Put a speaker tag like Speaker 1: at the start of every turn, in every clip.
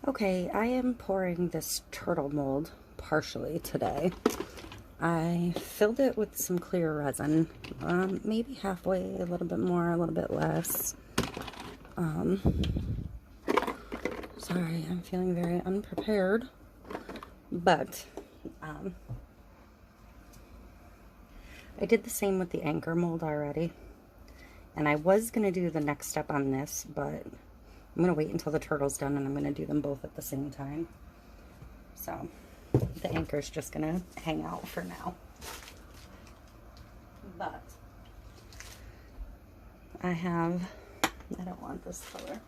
Speaker 1: Okay, I am pouring this turtle mold partially today. I filled it with some clear resin, maybe halfway, a little bit more, a little bit less. Sorry, I'm feeling very unprepared, but I did the same with the anchor mold already, and I was going to do the next step on this, but I'm going to wait until the turtle's done, and I'm going to do them both at the same time. So the anchor's just going to hang out for now. But I don't want this color.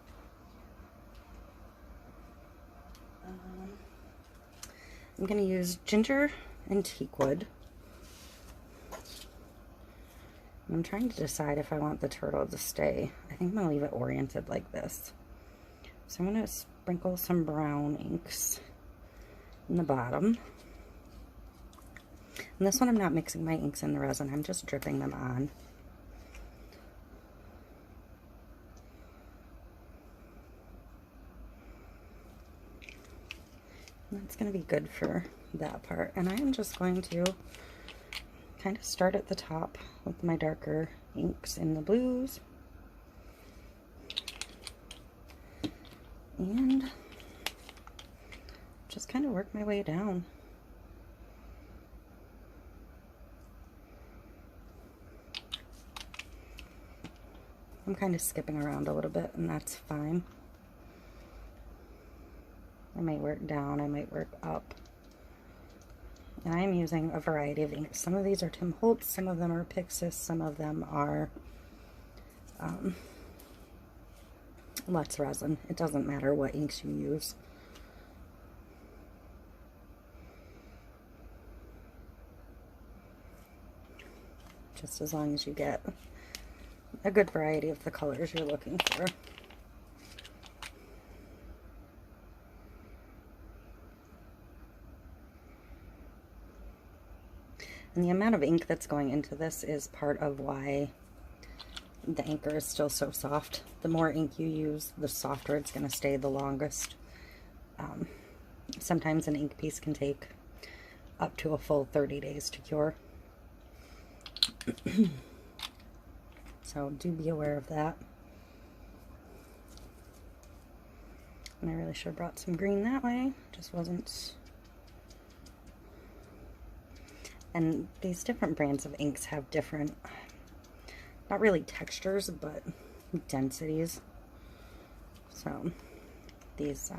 Speaker 1: I'm going to use ginger and teakwood. I'm trying to decide if I want the turtle to stay. I think I'm going to leave it oriented like this. So I'm going to sprinkle some brown inks in the bottom. And this one I'm not mixing my inks in the resin, I'm just dripping them on. And that's going to be good for that part. And I am just going to kind of start at the top with my darker inks in the blues. And just kind of work my way down. I'm kind of skipping around a little bit, and that's fine. I might work down, I might work up. And I am using a variety of inks. Some of these are Tim Holtz, some of them are Pixiss, some of them are Let's Resin. It doesn't matter what inks you use. Just as long as you get a good variety of the colors you're looking for. And the amount of ink that's going into this is part of why the anchor is still so soft. The more ink you use, the softer it's going to stay the longest. Sometimes an ink piece can take up to a full 30 days to cure. So do be aware of that. And I really should have brought some green that way. Just wasn't. And these different brands of inks have different, not really textures, but densities. So these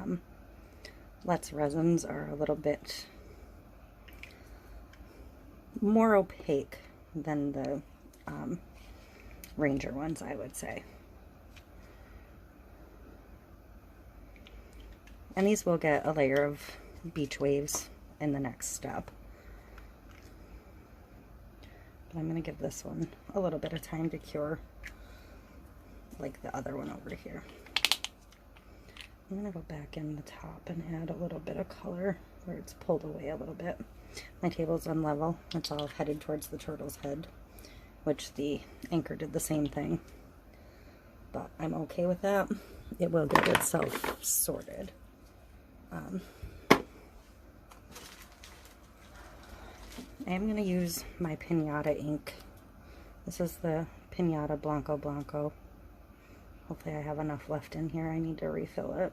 Speaker 1: Let's Resins are a little bit more opaque than the Ranger ones, I would say. And these will get a layer of beach waves in the next step. But I'm going to give this one a little bit of time to cure, like the other one over here. I'm going to go back in the top and add a little bit of color where it's pulled away a little bit. My table's unlevel. It's all headed towards the turtle's head, which the anchor did the same thing. But I'm okay with that. It will get itself sorted. I am going to use my Pinata ink. This is the Pinata Blanco Blanco. Hopefully I have enough left in here. I need to refill it.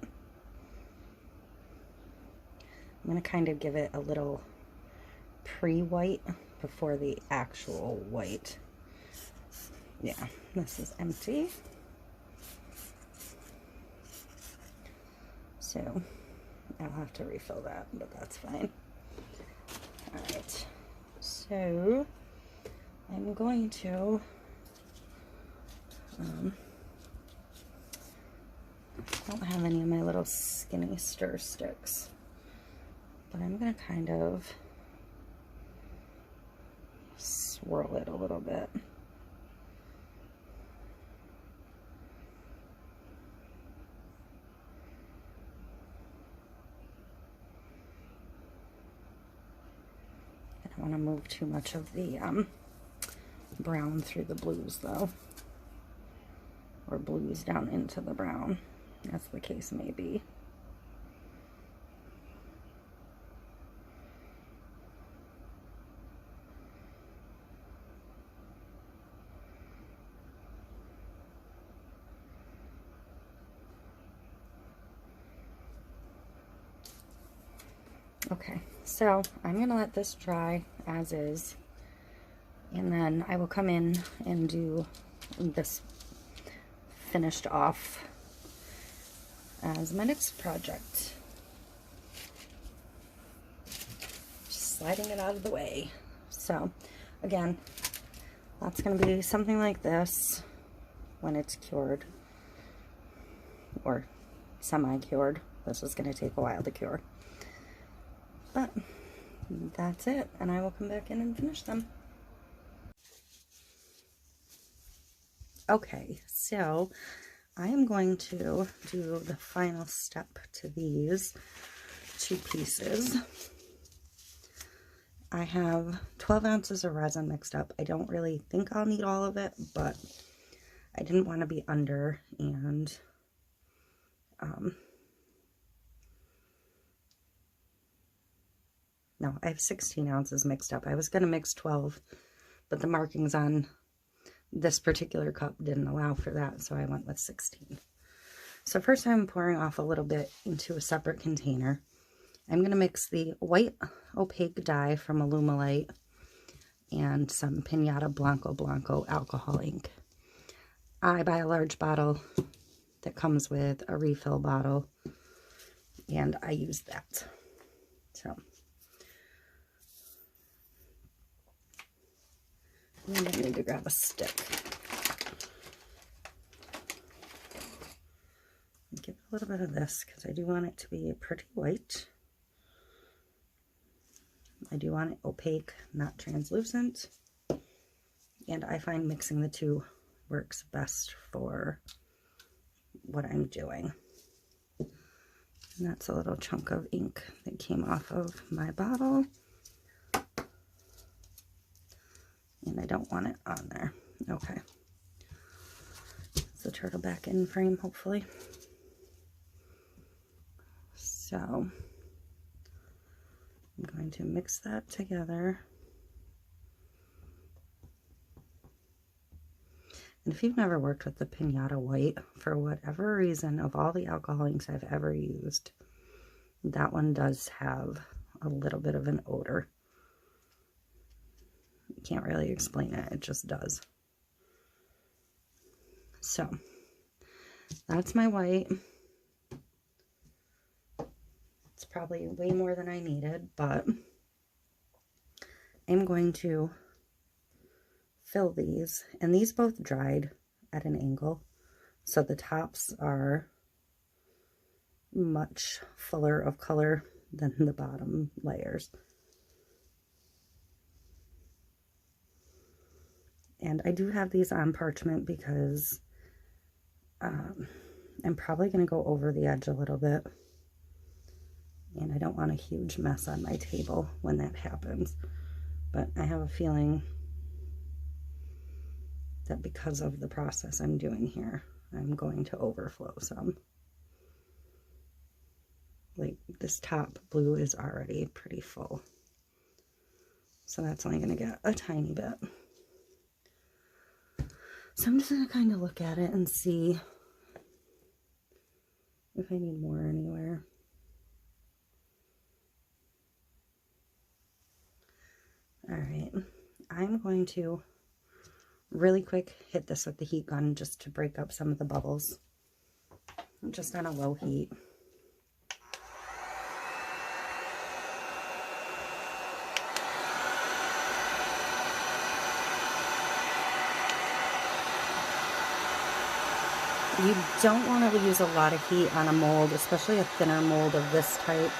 Speaker 1: I'm going to kind of give it a little pre-white before the actual white. Yeah, this is empty. So I'll have to refill that, but that's fine. Alright, so I'm going to I don't have any of my little skinny stir sticks, but I'm going to kind of swirl it a little bit. I don't want to move too much of the brown through the blues though, or blues down into the brown, as the case may be. Okay, so I'm gonna let this dry as is, and then I will come in and do this finished off as my next project. Just sliding it out of the way. So again, that's going to be something like this when it's cured, or semi-cured. This is going to take a while to cure, but that's it, and I will come back in and finish them. Okay, so I am going to do the final step to these two pieces. I have 12 ounces of resin mixed up. I don't really think I'll need all of it, but I didn't want to be under, and no, I have 16 ounces mixed up. I was going to mix 12, but the markings on this particular cup didn't allow for that, so I went with 16. So first I'm pouring off a little bit into a separate container. I'm going to mix the white opaque dye from Allumilite and some Pinata Blanco alcohol ink. I buy a large bottle that comes with a refill bottle, and I use that. So, and I need to grab a stick. Give it a little bit of this because I do want it to be pretty white. I do want it opaque, not translucent. And I find mixing the two works best for what I'm doing. And that's a little chunk of ink that came off of my bottle. And I don't want it on there. Okay. It's the turtle back in frame, hopefully. So I'm going to mix that together. And if you've never worked with the Pinata White, for whatever reason, of all the alcohol inks I've ever used, that one does have a little bit of an odor. Can't really explain it, it just does. So that's my white. It's probably way more than I needed, but I'm going to fill these, and these both dried at an angle, so the tops are much fuller of color than the bottom layers. And I do have these on parchment because I'm probably going to go over the edge a little bit, and I don't want a huge mess on my table when that happens. But I have a feeling that because of the process I'm doing here, I'm going to overflow some. Like, this top blue is already pretty full, so that's only going to get a tiny bit. So I'm just going to kind of look at it and see if I need more anywhere. Alright, I'm going to really quick hit this with the heat gun just to break up some of the bubbles. Just on a low heat. You don't want to use a lot of heat on a mold, especially a thinner mold of this type,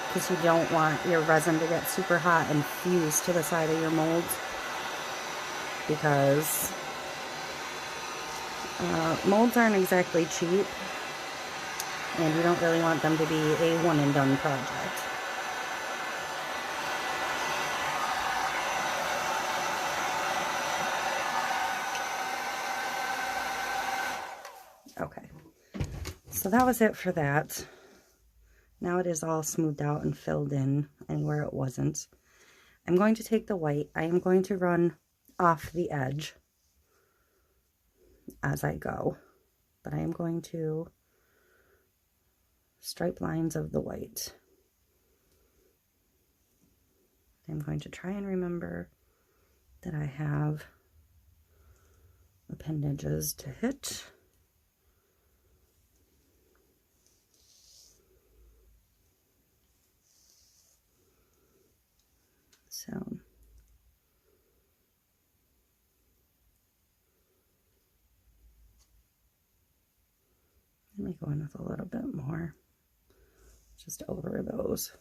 Speaker 1: because you don't want your resin to get super hot and fuse to the side of your mold, because molds aren't exactly cheap, and you don't really want them to be a one and done project. Okay, so that was it for that. Now it is all smoothed out and filled in anywhere it wasn't. I'm going to take the white. I am going to run off the edge as I go, but I am going to stripe lines of the white. I'm going to try and remember that I have appendages to hit. So let me go in with a little bit more, just over those.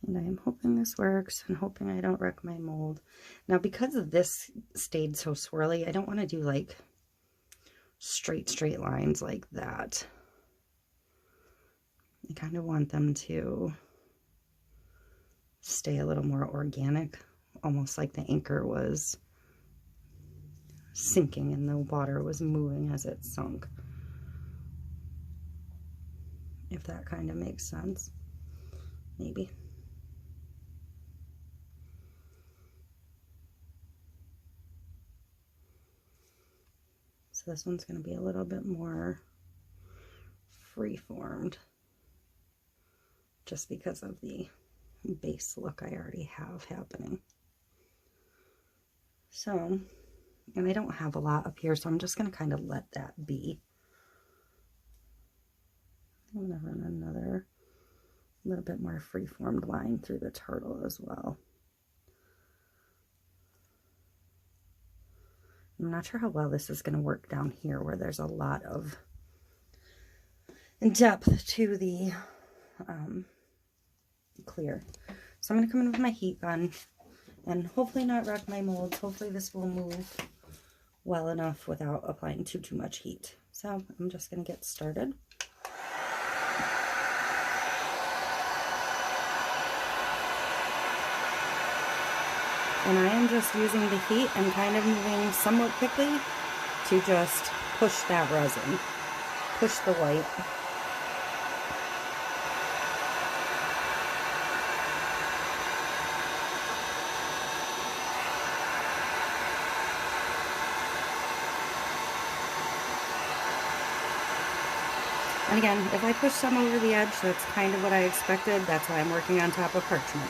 Speaker 1: And I am hoping this works and hoping I don't wreck my mold. Now, because of this stayed so swirly, I don't want to do like straight lines like that. I kind of want them to stay a little more organic, almost like the anchor was sinking and the water was moving as it sunk. If that kind of makes sense, maybe. So this one's going to be a little bit more free-formed, just because of the base look I already have happening. So, and I don't have a lot up here, so I'm just going to kind of let that be. I'm going to run another little bit more free-formed line through the turtle as well. I'm not sure how well this is going to work down here where there's a lot of depth to the clear. So I'm going to come in with my heat gun and hopefully not wreck my molds. Hopefully this will move well enough without applying too much heat. So I'm just going to get started. And I am just using the heat and kind of moving somewhat quickly to just push that resin, push the white. And again, if I push some over the edge, that's kind of what I expected. That's why I'm working on top of parchment.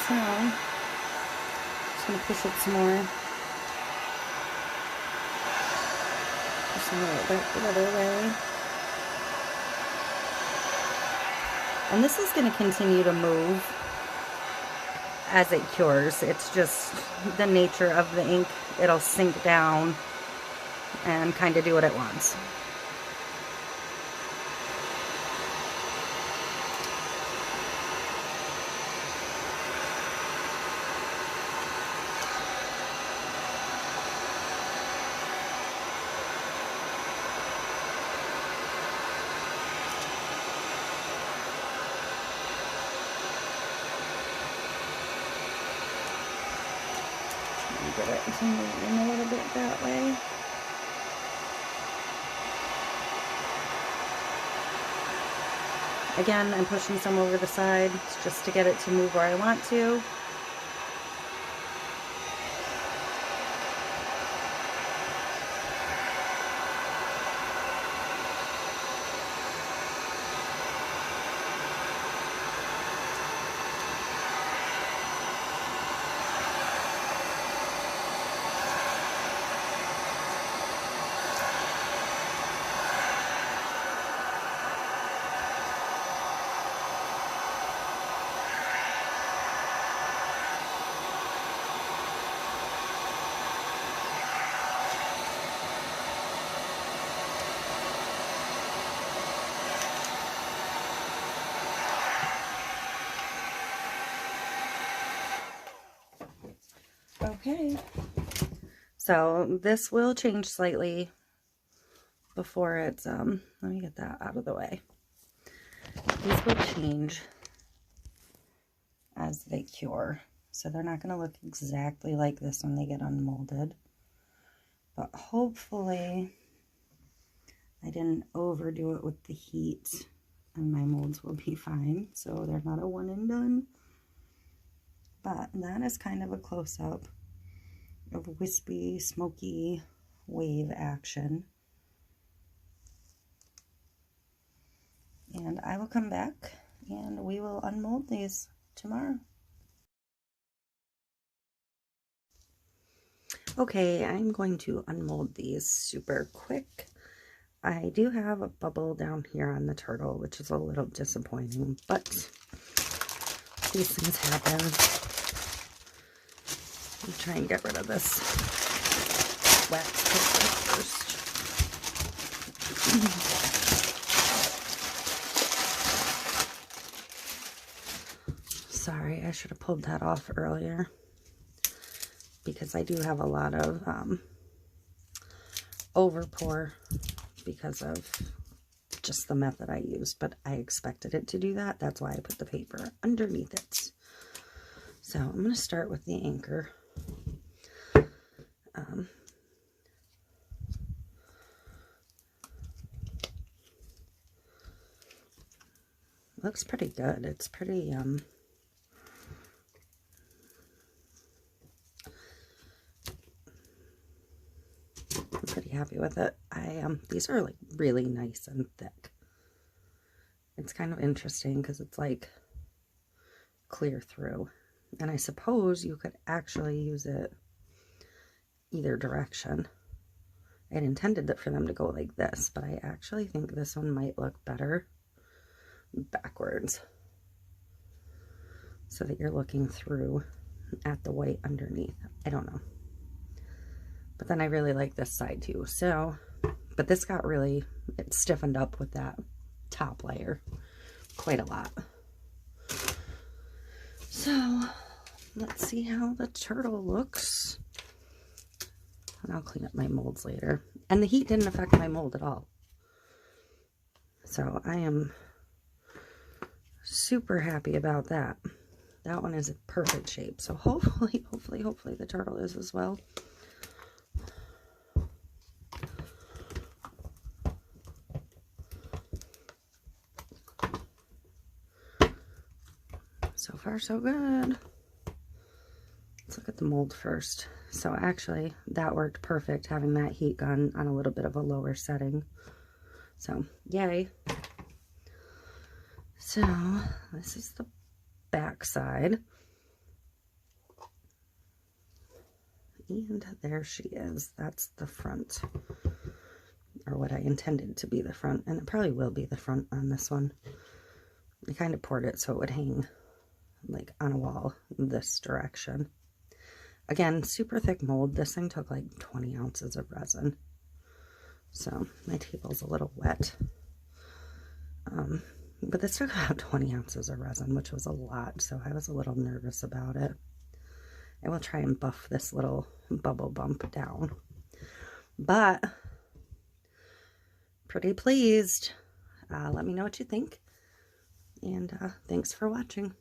Speaker 1: So, just going to push it some more. Push a little bit the other way. And this is going to continue to move as it cures. It's just the nature of the ink. It'll sink down and kind of do what it wants. Get it to move in a little bit that way. Again, I'm pushing some over the side just to get it to move where I want to. Okay, So this will change slightly before it's, let me get that out of the way. These will change as they cure. So they're not going to look exactly like this when they get unmolded. But hopefully I didn't overdo it with the heat and my molds will be fine. So they're not a one and done. But that is kind of a close-up of wispy, smoky wave action. And I will come back and we will unmold these tomorrow. Okay, I'm going to unmold these super quick. I do have a bubble down here on the turtle, which is a little disappointing, but these things happen. I'll try and get rid of this wax paper first. Sorry, I should have pulled that off earlier because I do have a lot of overpour because of just the method I used, but I expected it to do that. That's why I put the paper underneath it. So I'm going to start with the anchor. Looks pretty good. It's pretty, I'm pretty happy with it. These are like really nice and thick. It's kind of interesting because it's like clear through. And I suppose you could actually use it either direction. I had intended it for them to go like this, but I actually think this one might look better backwards, so that you're looking through at the white underneath. I don't know. But then I really like this side too. So, but this got really, it stiffened up with that top layer quite a lot. So let's see how the turtle looks. And I'll clean up my molds later. And the heat didn't affect my mold at all. So I am super happy about that. That one is in perfect shape. So hopefully the turtle is as well. So far, so good. Let's look at the mold first. So actually, that worked perfect, having that heat gun on a little bit of a lower setting. So, yay. So, this is the back side. And there she is. That's the front. Or what I intended to be the front. And it probably will be the front on this one. I kind of poured it so it would hang like on a wall this direction. Again, super thick mold. This thing took like 20 ounces of resin. So my table's a little wet. But this took about 20 ounces of resin, which was a lot. So I was a little nervous about it. I will try and buff this little bubble bump down. But pretty pleased. Let me know what you think. And thanks for watching.